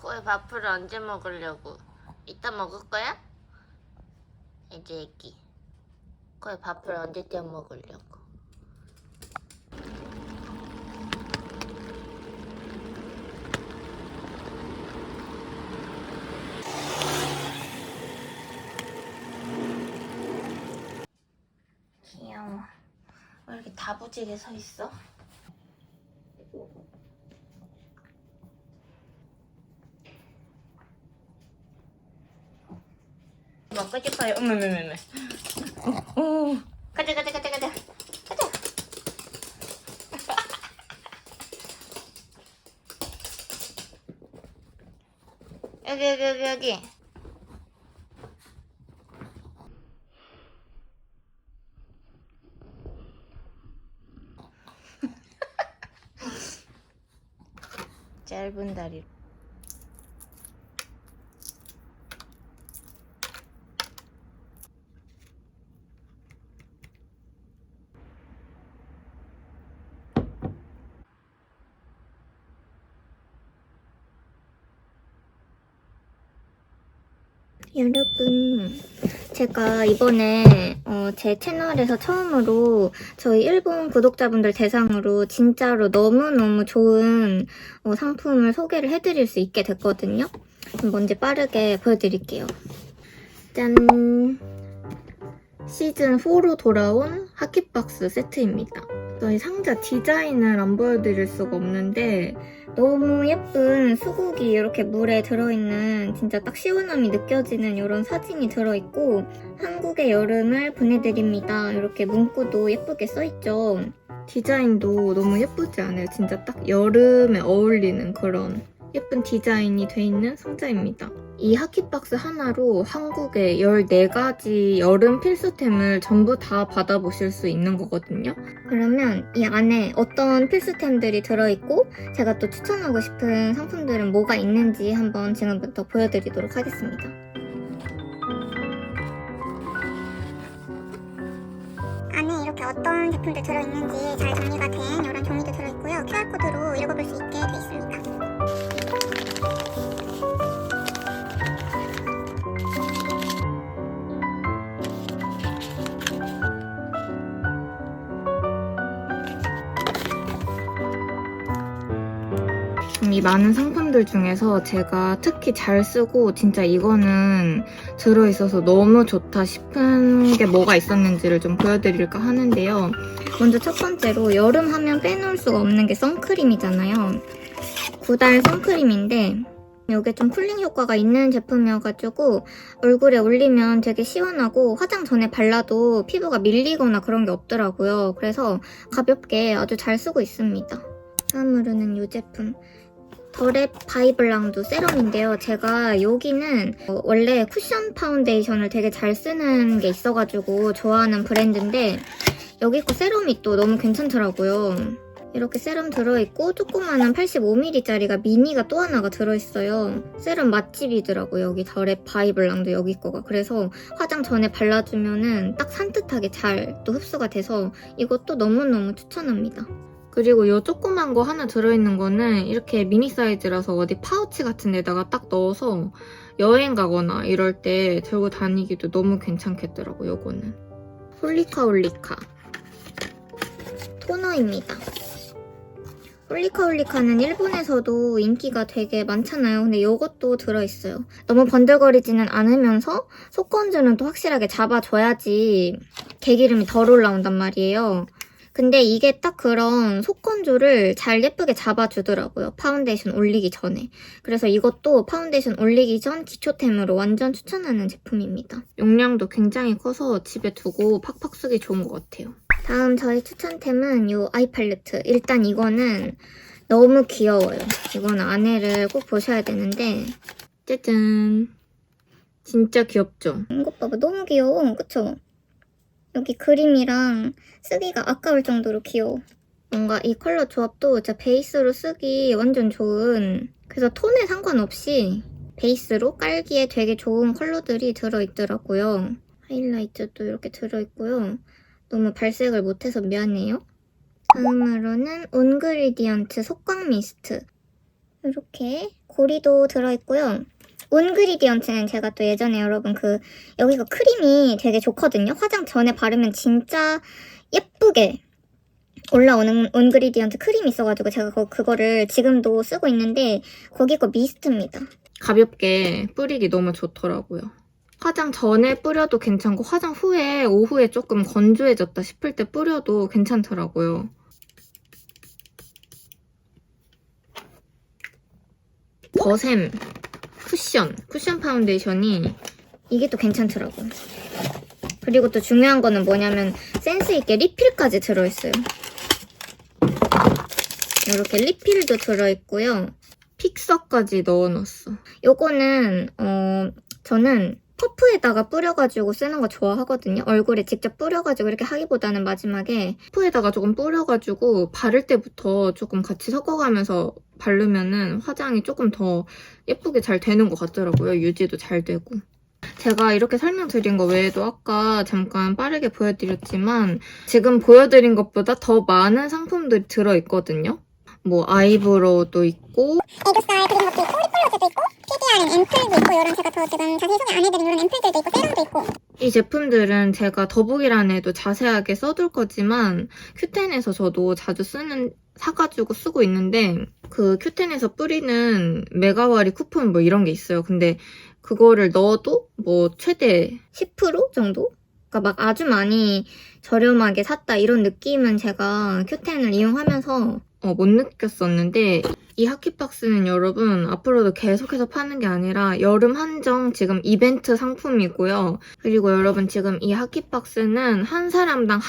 코에 밥을 언제 먹으려고? 이따 먹을 거야? 이제 애기 코에 밥을 언제 떼어 먹으려고? 귀여워. 왜 이렇게 다부지게 서 있어? 먹고 싶어요. 어머머머머. 가자. 여기. 짧은 다리. 여러분, 제가 이번에 제 채널에서 처음으로 저희 일본 구독자분들 대상으로 진짜로 너무너무 좋은 상품을 소개를 해드릴 수 있게 됐거든요. 먼저 빠르게 보여드릴게요. 짠! 시즌4로 돌아온 하키박스 세트입니다. 저희 상자 디자인을 안 보여드릴 수가 없는데 너무 예쁜 수국이 이렇게 물에 들어있는 진짜 딱 시원함이 느껴지는 이런 사진이 들어있고 한국의 여름을 보내드립니다. 이렇게 문구도 예쁘게 써있죠. 디자인도 너무 예쁘지 않아요? 진짜 딱 여름에 어울리는 그런 예쁜 디자인이 돼 있는 상자입니다. 이 하키박스 하나로 한국의 14가지 여름 필수템을 전부 다 받아보실 수 있는 거거든요. 그러면 이 안에 어떤 필수템들이 들어있고 제가 또 추천하고 싶은 상품들은 뭐가 있는지 한번 지금부터 보여드리도록 하겠습니다. 안에 이렇게 어떤 제품들 들어있는지 잘 정리가 된 이런 종이도 들어있고요. QR코드로 읽어볼 수 있게 돼 있습니다. 이 많은 상품들 중에서 제가 특히 잘 쓰고 진짜 이거는 들어있어서 너무 좋다 싶은 게 뭐가 있었는지를 좀 보여드릴까 하는데요. 먼저 첫 번째로 여름 하면 빼놓을 수가 없는 게 선크림이잖아요. 구달 선크림인데 이게 좀 쿨링 효과가 있는 제품이어가지고 얼굴에 올리면 되게 시원하고 화장 전에 발라도 피부가 밀리거나 그런 게 없더라고요. 그래서 가볍게 아주 잘 쓰고 있습니다. 다음으로는 이 제품. 더랩 바이블랑도 세럼인데요. 제가 여기는 원래 쿠션 파운데이션을 되게 잘 쓰는 게 있어가지고 좋아하는 브랜드인데 여기 거 세럼이 또 너무 괜찮더라고요. 이렇게 세럼 들어있고 조그마한 85ml짜리가 미니가 또 하나가 들어있어요. 세럼 맛집이더라고요. 여기 더랩 바이블랑도 여기 거가. 그래서 화장 전에 발라주면은 딱 산뜻하게 잘 또 흡수가 돼서 이것도 너무너무 추천합니다. 그리고 이 조그만 거 하나 들어있는 거는 이렇게 미니 사이즈라서 어디 파우치 같은 데다가 딱 넣어서 여행 가거나 이럴 때 들고 다니기도 너무 괜찮겠더라고요, 요거는. 홀리카홀리카 토너입니다. 홀리카홀리카는 일본에서도 인기가 되게 많잖아요. 근데 이것도 들어있어요. 너무 번들거리지는 않으면서 속건조는 또 확실하게 잡아줘야지 개기름이 덜 올라온단 말이에요. 근데 이게 딱 그런 속건조를 잘 예쁘게 잡아주더라고요. 파운데이션 올리기 전에. 그래서 이것도 파운데이션 올리기 전 기초템으로 완전 추천하는 제품입니다. 용량도 굉장히 커서 집에 두고 팍팍 쓰기 좋은 것 같아요. 다음 저희 추천템은 이 아이 팔레트. 일단 이거는 너무 귀여워요. 이거는 안에를 꼭 보셔야 되는데 짜잔. 진짜 귀엽죠? 이것 봐봐. 너무 귀여워. 그쵸? 여기 그림이랑 쓰기가 아까울 정도로 귀여워. 뭔가 이 컬러 조합도 진짜 베이스로 쓰기 완전 좋은, 그래서 톤에 상관없이 베이스로 깔기에 되게 좋은 컬러들이 들어있더라고요. 하이라이트도 이렇게 들어있고요. 너무 발색을 못해서 미안해요. 다음으로는 온그리디언트 속광 미스트. 이렇게 고리도 들어있고요. 온그리디언트는 제가 또 예전에 여러분 여기가 크림이 되게 좋거든요. 화장 전에 바르면 진짜 예쁘게 올라오는 온그리디언트 크림이 있어가지고 제가 그거를 지금도 쓰고 있는데 거기 거 미스트입니다. 가볍게 뿌리기 너무 좋더라고요. 화장 전에 뿌려도 괜찮고 화장 후에 오후에 조금 건조해졌다 싶을 때 뿌려도 괜찮더라고요. 더샘 쿠션 파운데이션이 이게 또 괜찮더라고요. 그리고 또 중요한 거는 뭐냐면 센스있게 리필까지 들어있어요. 이렇게 리필도 들어있고요. 픽서까지 넣어놨어. 요거는 저는 퍼프에다가 뿌려가지고 쓰는 거 좋아하거든요. 얼굴에 직접 뿌려가지고 이렇게 하기보다는 마지막에 퍼프에다가 조금 뿌려가지고 바를 때부터 조금 같이 섞어가면서 바르면은 화장이 조금 더 예쁘게 잘 되는 것 같더라고요. 유지도 잘 되고. 제가 이렇게 설명드린 거 외에도 아까 잠깐 빠르게 보여드렸지만 지금 보여드린 것보다 더 많은 상품들이 들어있거든요. 뭐 아이브로우도 있고 애교살 그린 것도 있고 립글로즈도 있고 PDR은 앰플도 있고 이런 제가 더 지금 자세히 소개 안 해드린 이런 앰플들도 있고 세럼도 있고 이 제품들은 제가 더보기란에도 자세하게 써둘 거지만 큐텐에서 저도 자주 사가지고 쓰고 있는데 그 큐텐에서 뿌리는 메가와리 쿠폰 뭐 이런 게 있어요. 근데 그거를 넣어도 뭐 최대 10% 정도? 그러니까 막 아주 많이 저렴하게 샀다 이런 느낌은 제가 큐텐을 이용하면서 못 느꼈었는데 이 하키박스는 여러분 앞으로도 계속해서 파는 게 아니라 여름 한정 지금 이벤트 상품이고요. 그리고 여러분 지금 이 하키박스는 한 사람당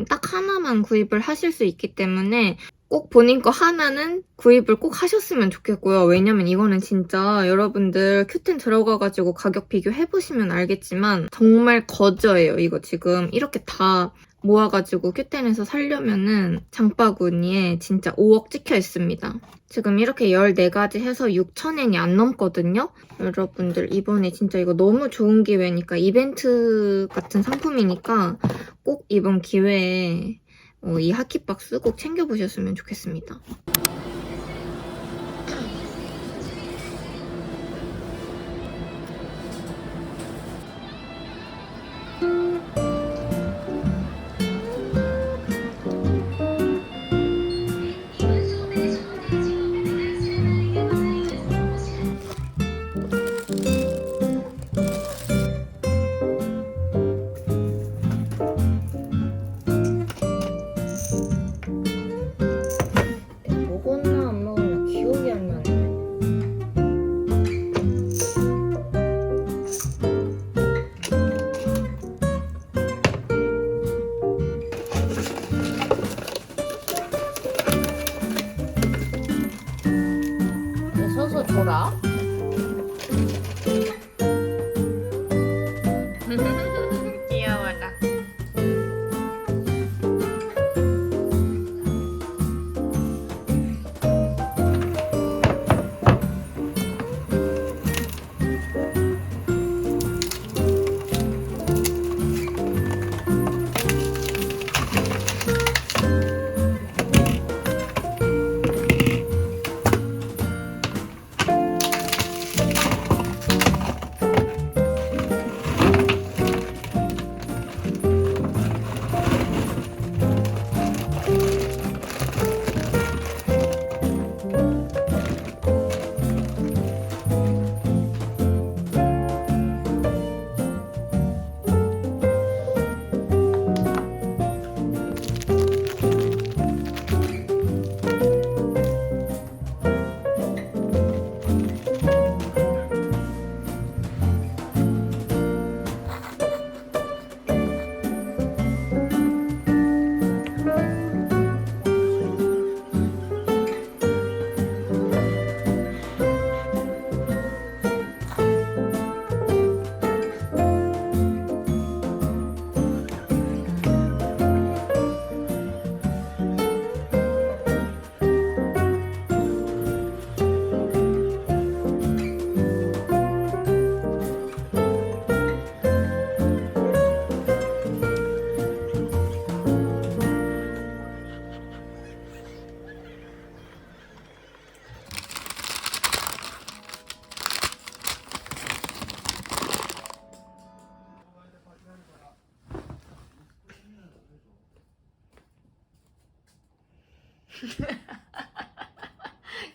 딱 하나만 구입을 하실 수 있기 때문에 꼭 본인 거 하나는 구입을 꼭 하셨으면 좋겠고요. 왜냐면 이거는 진짜 여러분들 큐텐 들어가가지고 가격 비교해보시면 알겠지만 정말 거저예요. 이거 지금 이렇게 다 모아가지고 큐텐에서 사려면은 장바구니에 진짜 5억 찍혀 있습니다. 지금 이렇게 14가지 해서 6,000엔이 안 넘거든요? 여러분들 이번에 진짜 이거 너무 좋은 기회니까 이벤트 같은 상품이니까 꼭 이번 기회에 이 하키박스 꼭 챙겨보셨으면 좋겠습니다. 먹었나 안 먹었나 기억이 안 나네. 서서 줘라. 귀여워라.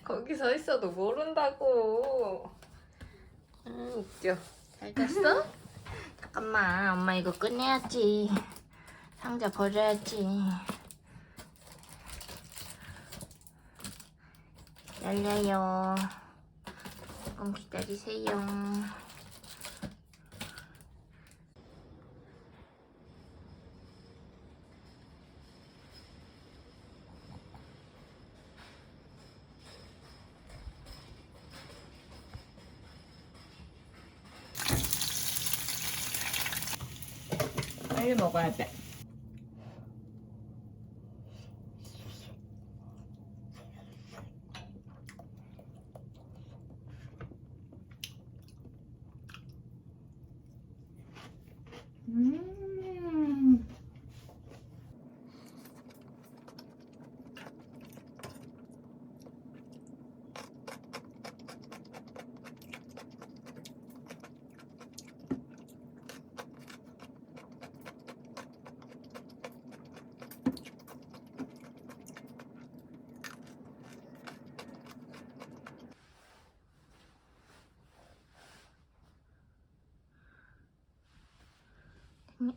거기 서 있어도 모른다고. 웃겨. 잘 잤어? 잠깐만, 엄마 이거 꺼내야지. 상자 버려야지. 열려요. 조금 기다리세요. 빨리 먹어야 돼.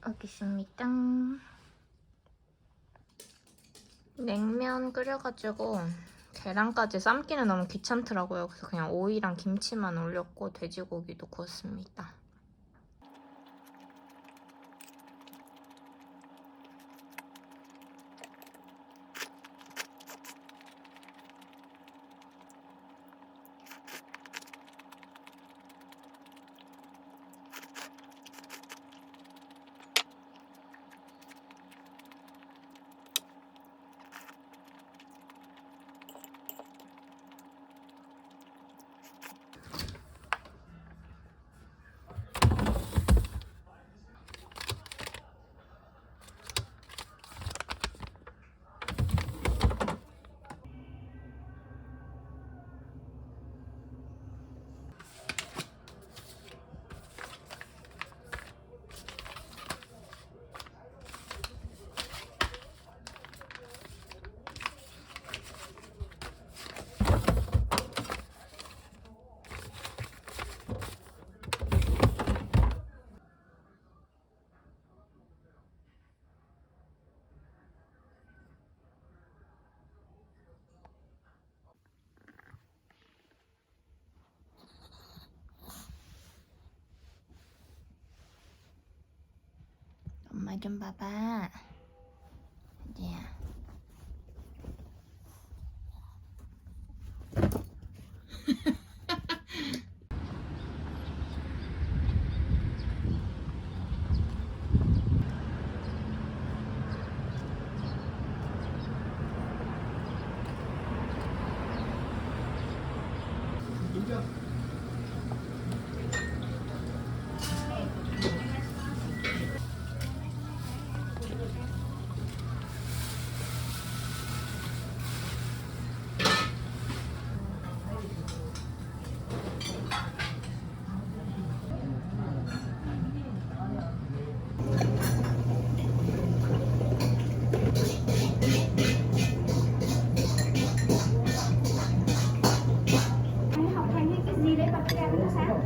여기 있습니다. 냉면 끓여가지고 계란까지 삶기는 너무 귀찮더라고요. 그래서 그냥 오이랑 김치만 올렸고 돼지고기도 구웠습니다. 엄마 좀 봐봐. 이제야. Học hành hay cái gì đấy bật ra nó sáng.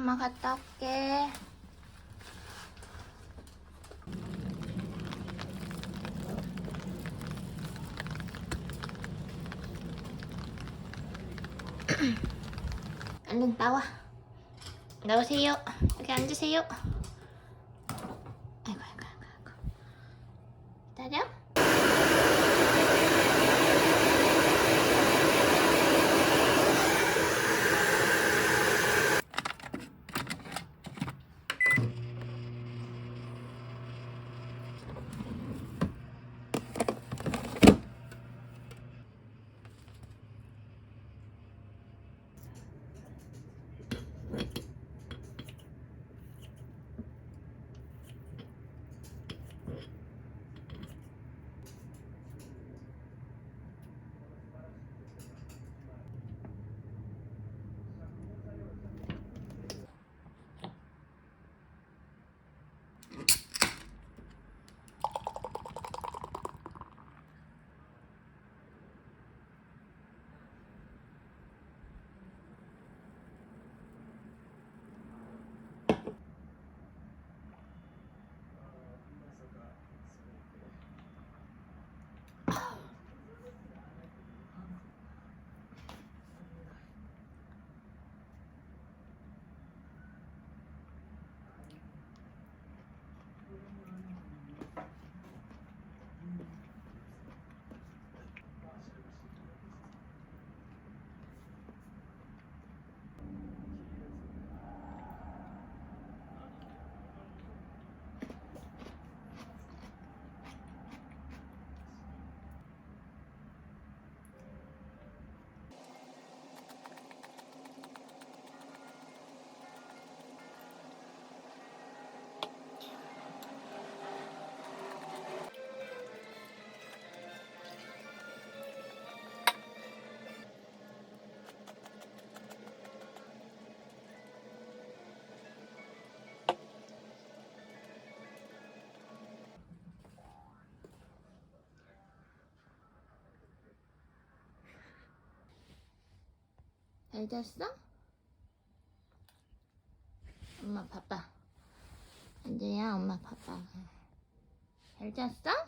엄마 갔다 올게. 얼른 나와. 나오세요. 여기 앉으세요. 아이고. 기다려. 잘 잤어? 엄마 봐봐. 안재야 엄마 봐봐. 잘 잤어?